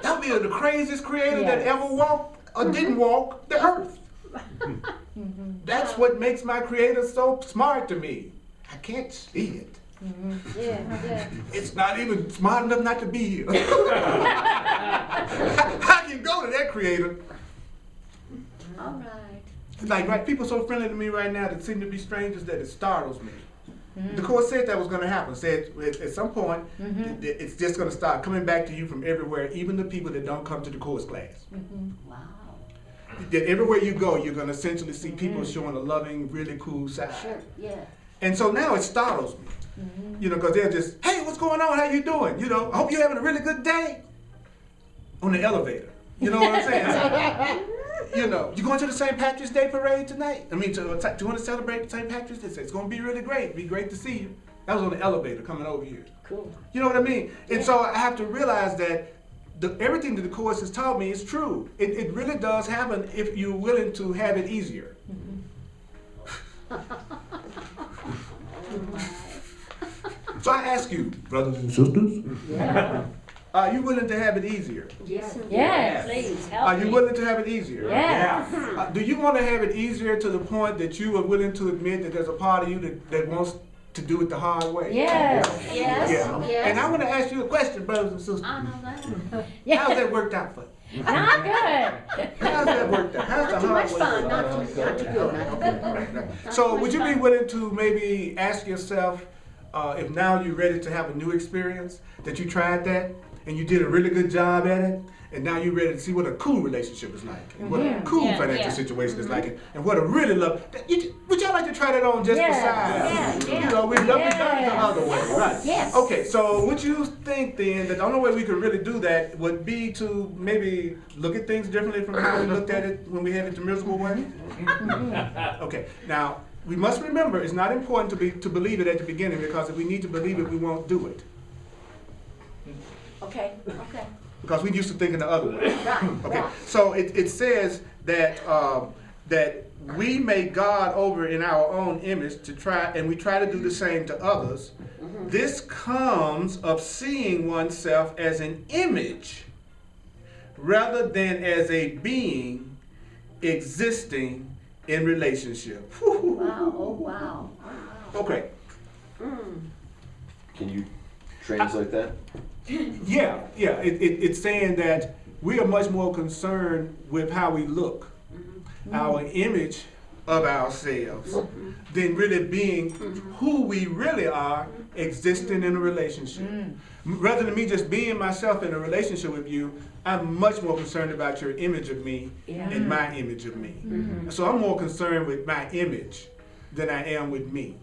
A: That would be the craziest creator that ever walked or didn't walk the earth. That's what makes my creator so smart to me. I can't see it.
D: Yeah.
A: It's not even smart enough not to be here. I can go to that creator.
D: All right.
A: Like, right, people so friendly to me right now that seem to be strangers that it startles me. The course said that was going to happen. Said at some point, it's just going to start coming back to you from everywhere, even the people that don't come to the course class.
D: Wow.
A: That everywhere you go, you're going to essentially see people showing a loving, really cool side.
D: Sure. Yeah.
A: And so now it startles me. You know, because they're just, hey, what's going on? How you doing? You know, I hope you're having a really good day. On the elevator. You know what I'm saying? You know, you going to the St. Patrick's Day parade tonight? I mean, do you want to celebrate St. Patrick's Day? It's going to be really great. It'd be great to see you. That was on the elevator coming over here.
D: Cool.
A: You know what I mean? And so I have to realize that everything that the Course has taught me is true. It really does happen if you're willing to have it easier. So I ask you, brothers and sisters, are you willing to have it easier?
D: Yes.
E: Yes.
D: Please help
A: Are you
D: me.
A: willing to have it easier?
E: Yes.
A: Do you want to have it easier to the point that you are willing to admit that there's a part of you that wants to do it the hard way?
E: Yes.
D: Yes.
A: Yeah.
D: Yes.
A: And I want to ask you a question, brothers and sisters.
D: I know that.
A: How's that worked out for you?
E: Not good.
A: How's that worked out? How's the
D: Too
A: hard
D: much
A: way
D: fun.
A: worked out?
D: Not too good. Not too good.
A: So would you be willing to maybe ask yourself if now you're ready to have a new experience, that you tried that and you did a really good job at it, and now you're ready to see what a cool relationship is like, and what a cool financial situation is like, and what a really love. Would y'all like to try that on just besides? You know, we'd love to done it the other way, right?
D: Yes.
A: Okay, so would you think then that the only way we could really do that would be to maybe look at things differently from how we looked at it when we had it the miserable way? Okay, now we must remember it's not important to believe it at the beginning, because if we need to believe it, we won't do it.
D: Okay.
A: Because we used to thinking the other way.
D: Right.
A: Okay,
D: Right.
A: so it says that that we make God over in our own image and we try to do the same to others. This comes of seeing oneself as an image rather than as a being existing in relationship.
D: Wow. Oh wow.
A: Okay.
G: Can you translate that?
A: Yeah. It's saying that we are much more concerned with how we look, our image of ourselves, than really being who we really are, existing in a relationship. Rather than me just being myself in a relationship with you, I'm much more concerned about your image of me and my image of me. So I'm more concerned with my image than I am with me.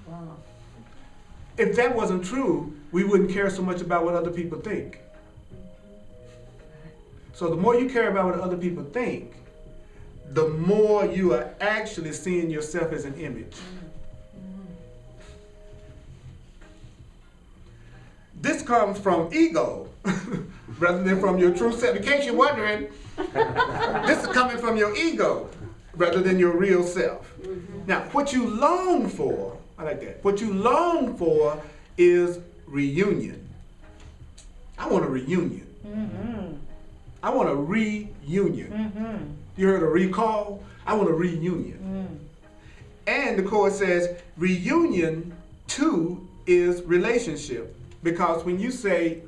D: Wow.
A: If that wasn't true, we wouldn't care so much about what other people think. So the more you care about what other people think, the more you are actually seeing yourself as an image. This comes from ego rather than from your true self. In case you're wondering, this is coming from your ego rather than your real self. Now, what you long for, I like that. What you long for is reunion. I want a reunion. I want a reunion. You heard a recall? I want a reunion. And the Course says reunion too is relationship. Because when you say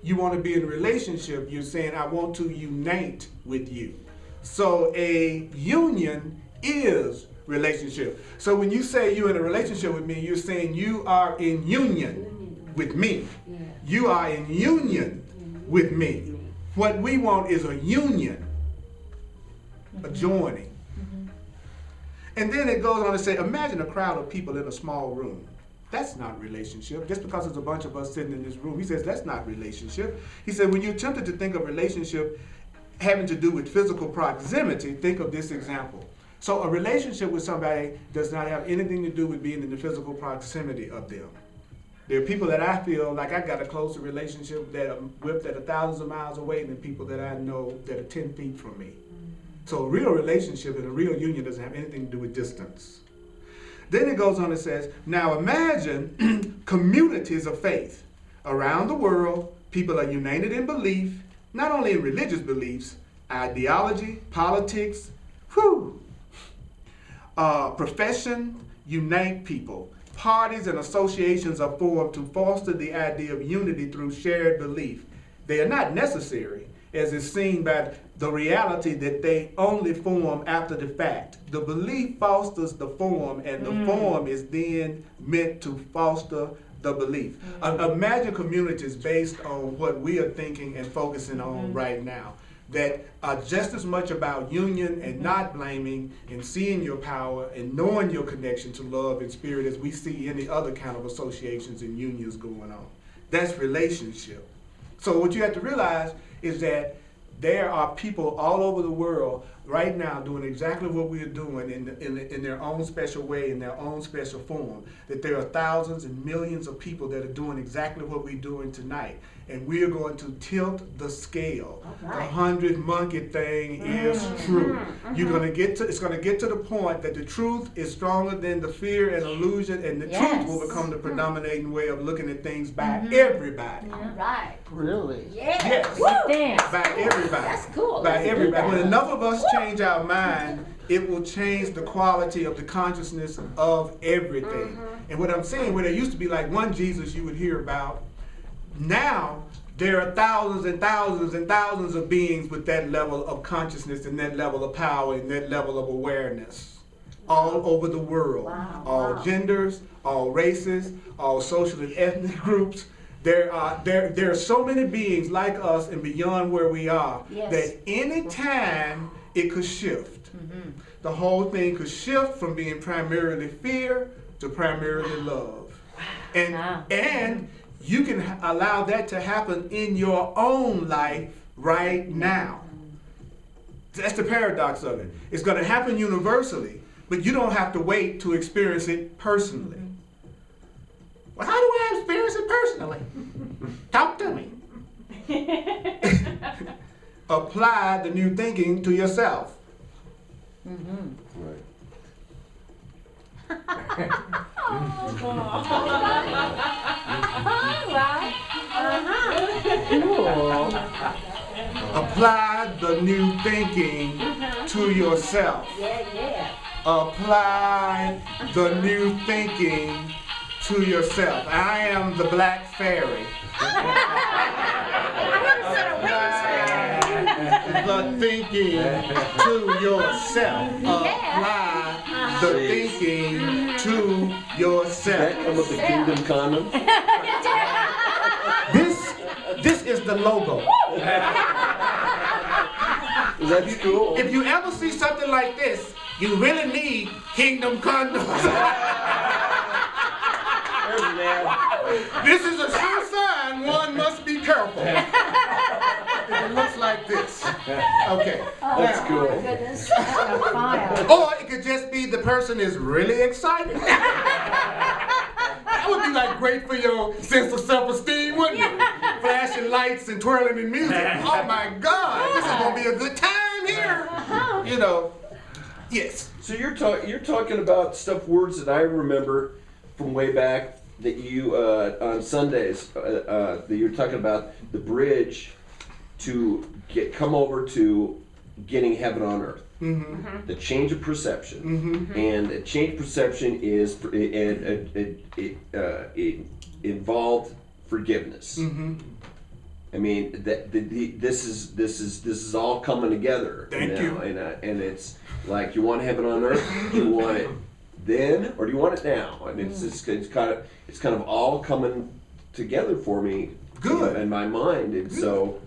A: you want to be in a relationship, you're saying I want to unite with you. So a union is relationship. So when you say you're in a relationship with me, you're saying you are in union with me. You are in union with me. What we want is a union, a joining. And then it goes on to say, imagine a crowd of people in a small room. That's not relationship. Just because there's a bunch of us sitting in this room, he says that's not relationship. He said when you're tempted to think of relationship having to do with physical proximity, think of this example. So a relationship with somebody does not have anything to do with being in the physical proximity of them. There are people that I feel like I got a closer relationship with that are thousands of miles away than people that I know that are 10 feet from me. So a real relationship and a real union doesn't have anything to do with distance. Then it goes on and says, now imagine communities of faith. Around the world, people are united in belief, not only in religious beliefs, ideology, politics, profession, unite people. Parties and associations are formed to foster the idea of unity through shared belief. They are not necessary, as is seen by the reality that they only form after the fact. The belief fosters the form, and the form is then meant to foster the belief. Imagine communities based on what we are thinking and focusing on right now, that are just as much about union and not blaming and seeing your power and knowing your connection to love and spirit as we see any other kind of associations and unions going on. That's relationship. So what you have to realize is that there are people all over the world right now doing exactly what we're doing in their own special way, in their own special form. That there are thousands and millions of people that are doing exactly what we're doing tonight. And we are going to tilt the scale. The 100 monkey thing is true. You're going to get to, it's going to get to the point that the truth is stronger than the fear and illusion, and the truth will become the predominating way of looking at things by everybody.
D: Right.
B: Really?
A: Yes.
E: Thanks.
A: By everybody.
D: That's cool.
A: By
D: Let's do
A: everybody.
D: that.
A: When enough of us change our mind, it will change the quality of the consciousness of everything. And what I'm saying, where there used to be like one Jesus you would hear about, now there are thousands and thousands and thousands of beings with that level of consciousness and that level of power and that level of awareness all over the world. All genders, all races, all social and ethnic groups. There are so many beings like us and beyond where we are that any time it could shift. The whole thing could shift from being primarily fear to primarily love. And you can allow that to happen in your own life right now. That's the paradox of it. It's going to happen universally, but you don't have to wait to experience it personally. Well, how do I experience it personally? Talk to me. Apply the new thinking to yourself.
G: Right.
A: Apply the new thinking to yourself. Apply the new thinking to yourself. I am the black fairy. The thinking to yourself. Apply the thinking to yourself.
G: That come with the Kingdom condom?
A: This is the logo.
G: That's cool.
A: If you ever see something like this, you really need Kingdom condoms. This is a sure sign one must be careful. If it looks like this. Okay.
G: That's
A: Now,
G: cool.
D: Goodness.
A: or it could just be the person is really excited. That would be like great for your sense of self-esteem, wouldn't it? Flashing lights and twirling in music. Oh my God, this is gonna be a good time here. You know, yes.
G: So you're talking about words that I remember from way back that you on Sundays that you're talking about the bridge to come over to getting heaven on earth. The change of perception, and a change of perception is it involved forgiveness. I mean this is all coming together.
A: Thank you.
G: And it's like, you want heaven on earth? Do you want it then, or do you want it now? And it's kind of all coming together for me.
A: Good.
G: In my mind, and so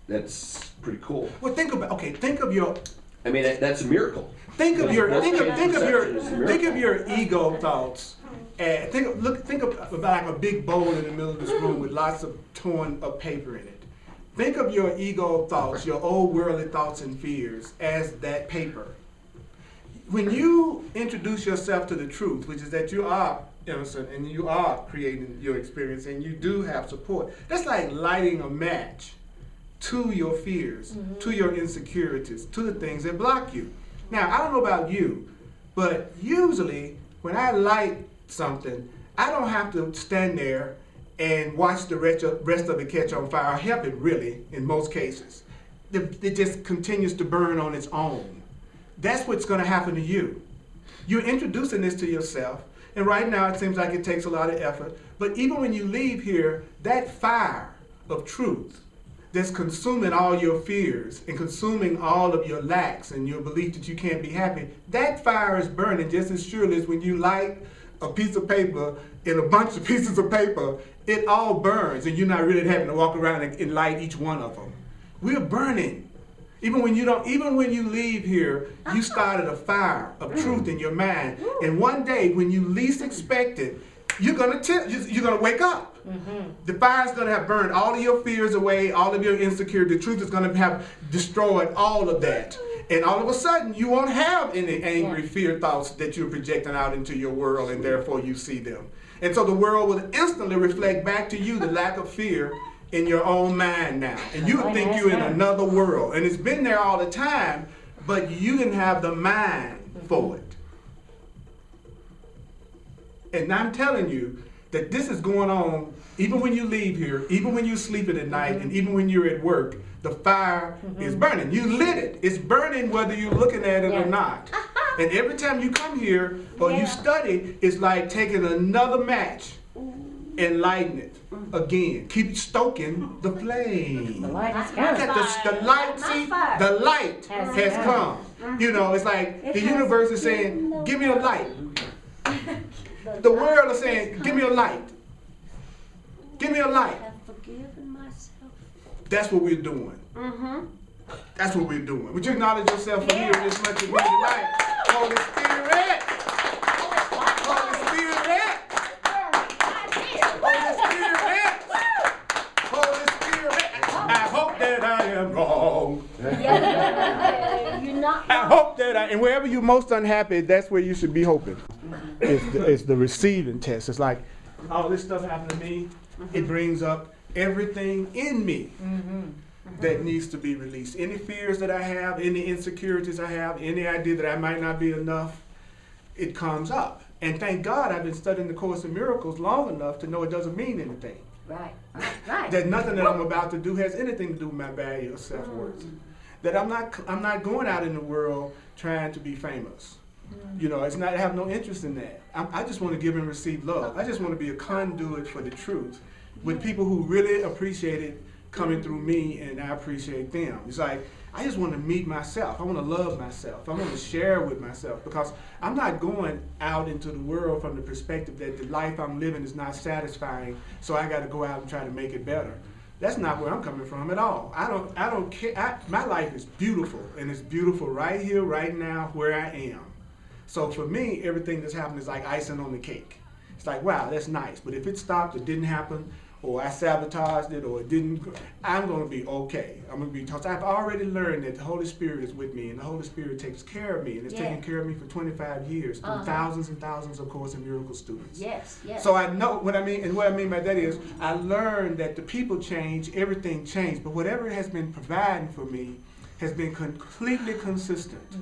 G: that's pretty cool.
A: Well, think of your
G: I mean, that's a miracle.
A: think of your
G: That's
A: ego thoughts. And think of like a big bowl in the middle of this room with lots of torn up paper in it. Think of your ego thoughts, your old worldly thoughts and fears as that paper. When you introduce yourself to the truth, which is that you are innocent and you are creating your experience and you do have support, that's like lighting a match to your fears, to your insecurities, to the things that block you. Now, I don't know about you, but usually when I light something, I don't have to stand there and watch the rest of it catch on fire. Help it, really, in most cases. It just continues to burn on its own. That's what's going to happen to you. You're introducing this to yourself. And right now it seems like it takes a lot of effort. But even when you leave here, that fire of truth that's consuming all your fears and consuming all of your lacks and your belief that you can't be happy, that fire is burning just as surely as when you light a piece of paper and a bunch of pieces of paper, it all burns and you're not really having to walk around and light each one of them. We're burning. Even when you leave here, you started a fire of truth in your mind. And one day, when you least expect it, you're gonna wake up. The fire's gonna have burned all of your fears away, all of your insecurity. The truth is gonna have destroyed all of that. And all of a sudden, you won't have any angry fear thoughts that you're projecting out into your world, and therefore you see them. And so the world will instantly reflect back to you the lack of fear in your own mind now. And you think you're in another world. And it's been there all the time, but you didn't have the mind for it. And I'm telling you that this is going on even when you leave here, even when you're sleeping at night, and even when you're at work. The fire is burning. You lit it. It's burning whether you're looking at it or not. And every time you come here or you study, it's like taking another match and lighting it again. Keep stoking the flame.
E: The light has
A: Look
E: come.
A: at the light, see? The light has come. You know, it's like the universe is saying, give me a light. The world is saying, give me a light. Give me a light.
D: I've forgiven myself.
A: That's what we're doing. That's what we're doing. Would you acknowledge yourself for hearing this much of me tonight? Holy Spirit! Holy Spirit! Holy Spirit! Holy Spirit! I hope that I am wrong.
D: You're not.
A: I hope that and wherever you're most unhappy, that's where you should be hoping. It's the receiving test. It's like, all this stuff happened to me. It brings up everything in me that needs to be released. Any fears that I have, any insecurities I have, any idea that I might not be enough, it comes up. And thank God I've been studying the Course in Miracles long enough to know it doesn't mean anything.
D: Right, right.
A: That nothing that I'm about to do has anything to do with my value or self-worth. That I'm not going out in the world trying to be famous. You know, I have no interest in that. I just want to give and receive love. I just want to be a conduit for the truth with people who really appreciate it coming through me, and I appreciate them. It's like, I just want to meet myself. I want to love myself. I want to share with myself, because I'm not going out into the world from the perspective that the life I'm living is not satisfying, so I got to go out and try to make it better. That's not where I'm coming from at all. I don't care. My life is beautiful, and it's beautiful right here, right now, where I am. So for me, everything that's happened is like icing on the cake. It's like, wow, that's nice. But if it stopped, it didn't happen, or I sabotaged it, or it didn't, I'm going to be okay. I'm going to be, because I've already learned that the Holy Spirit is with me, and the Holy Spirit takes care of me, and it's taken care of me for 25 years through thousands and thousands of Course in Miracles students.
D: Yes, yes.
A: So I know what I mean, and what I mean by that is I learned that the people change, everything changed, but whatever has been providing for me has been completely consistent.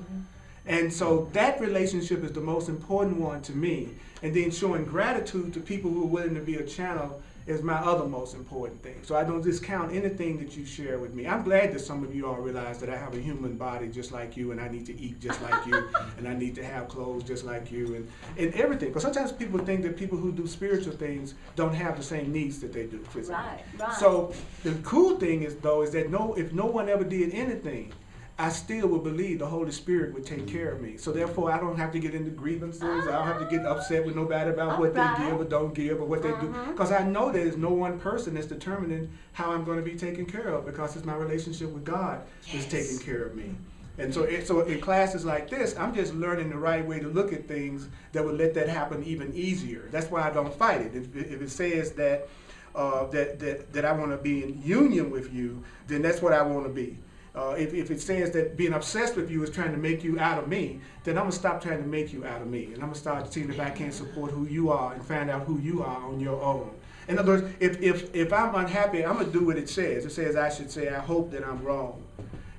A: And so that relationship is the most important one to me. And then showing gratitude to people who are willing to be a channel is my other most important thing. So I don't discount anything that you share with me. I'm glad that some of you all realize that I have a human body just like you, and I need to eat just like you, and I need to have clothes just like you, and everything. Because sometimes people think that people who do spiritual things don't have the same needs that they do physically.
D: Right, right.
A: So the cool thing is, though, is that if no one ever did anything, I still would believe the Holy Spirit would take care of me. So therefore, I don't have to get into grievances. I don't have to get upset with nobody about what they give or don't give or what they do. Because I know there's no one person that's determining how I'm going to be taken care of, because it's my relationship with God that's taking care of me. And so in classes like this, I'm just learning the right way to look at things that would let that happen even easier. That's why I don't fight it. If it says that I want to be in union with you, then that's what I want to be. If it says that being obsessed with you is trying to make you out of me, then I'm going to stop trying to make you out of me. And I'm going to start seeing if I can't support who you are and find out who you are on your own. In other words, if I'm unhappy, I'm going to do what it says. It says I should say, I hope that I'm wrong.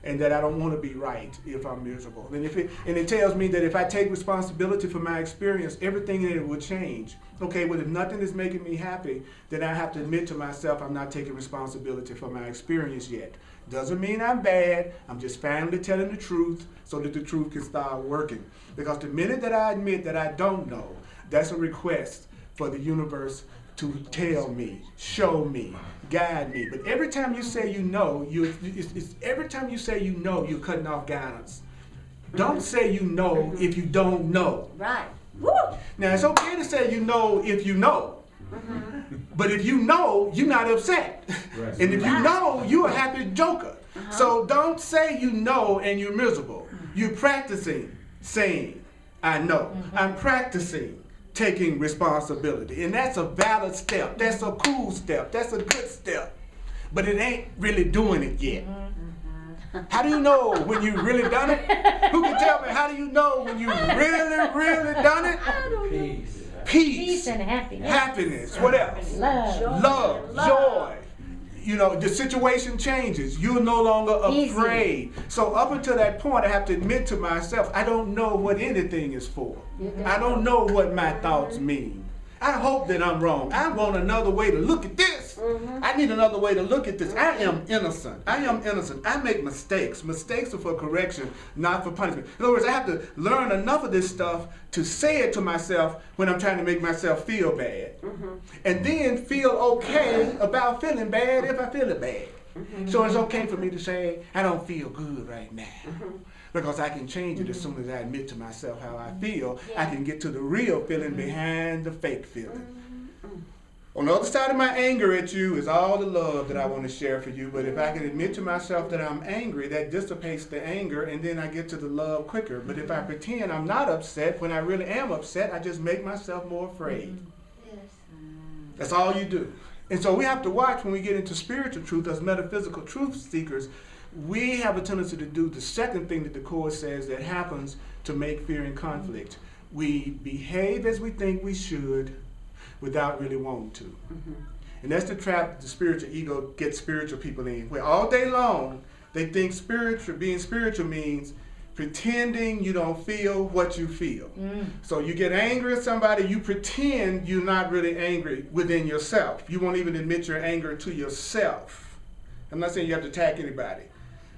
A: and that I don't want to be right if I'm miserable. And it tells me that if I take responsibility for my experience, everything in it will change. Okay, well, if nothing is making me happy, then I have to admit to myself I'm not taking responsibility for my experience yet. Doesn't mean I'm bad. I'm just finally telling the truth so that the truth can start working. Because the minute that I admit that I don't know, that's a request for the universe to tell me, show me, guide me. But every time you say you know, every time you say you know, you're cutting off guidance. Don't say you know if you don't know.
D: Right. Woo!
A: Now, it's okay to say you know if you know. But if you know, you're not upset.
H: Right.
A: And if you know, you're a happy joker. So don't say you know and you're miserable. You're practicing saying, I know. I'm practicing taking responsibility. And that's a valid step. That's a cool step. That's a good step. But it ain't really doing it yet. How do you know when you really done it? Who can tell me, how do you know when you really done it?
H: Peace.
E: Peace and happiness.
A: Happiness. What else?
E: Love.
A: Love. Joy. You know, the situation changes. You're no longer afraid. So up until that point, I have to admit to myself, I don't know what anything is for. I don't know what my thoughts mean. I hope that I'm wrong. I want another way to look at this. I need another way to look at this. I am innocent. I am innocent. I make mistakes. Mistakes are for correction, not for punishment. In other words, I have to learn enough of this stuff to say it to myself when I'm trying to make myself feel bad. And then feel okay about feeling bad if I feel it bad. So it's okay for me to say, I don't feel good right now. Because I can change it as soon as I admit to myself how I feel. I can get to the real feeling behind the fake feeling. On the other side of my anger at you is all the love that I want to share for you. But if I can admit to myself that I'm angry, that dissipates the anger, and then I get to the love quicker. But if I pretend I'm not upset when I really am upset, I just make myself more afraid. That's all you do. And so we have to watch when we get into spiritual truth as metaphysical truth seekers. We have a tendency to do the second thing that the Course says that happens to make fear and conflict. We behave as we think we should without really wanting to. And that's the trap the spiritual ego gets spiritual people in, where all day long they think being spiritual means pretending you don't feel what you feel. So you get angry at somebody, you pretend you're not really angry within yourself. You won't even admit your anger to yourself. I'm not saying you have to attack anybody.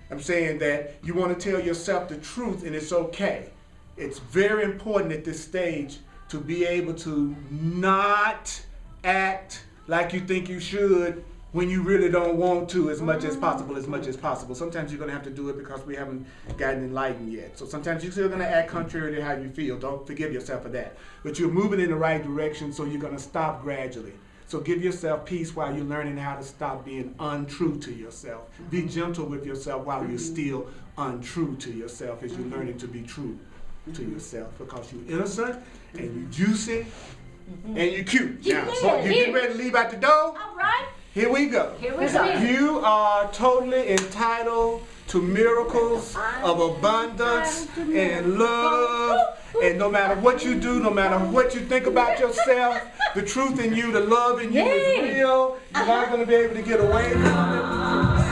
A: I'm saying that you want to tell yourself the truth, and it's okay. It's very important at this stage to be able to not act like you think you should when you really don't want to as much as possible. Sometimes you're going to have to do it because we haven't gotten enlightened yet. So sometimes you're still going to act contrary to how you feel. Don't forgive yourself for that. But you're moving in the right direction, so you're going to stop gradually. So give yourself peace while you're learning how to stop being untrue to yourself. Be gentle with yourself while you're still untrue to yourself as you're learning to be true to yourself, because you're innocent and you're juicy and you're cute. Now, so you get ready to leave out the door?
D: All right.
A: Here we go.
D: Here we go.
A: You are totally entitled to miracles of abundance and love. And no matter what you do, no matter what you think about yourself, the truth in you, the love in you is real. You're not going to be able to get away from it.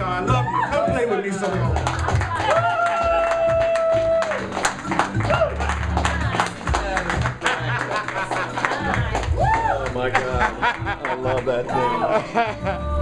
A: I love you. Come play with me some more.
G: Oh my God. I love that thing.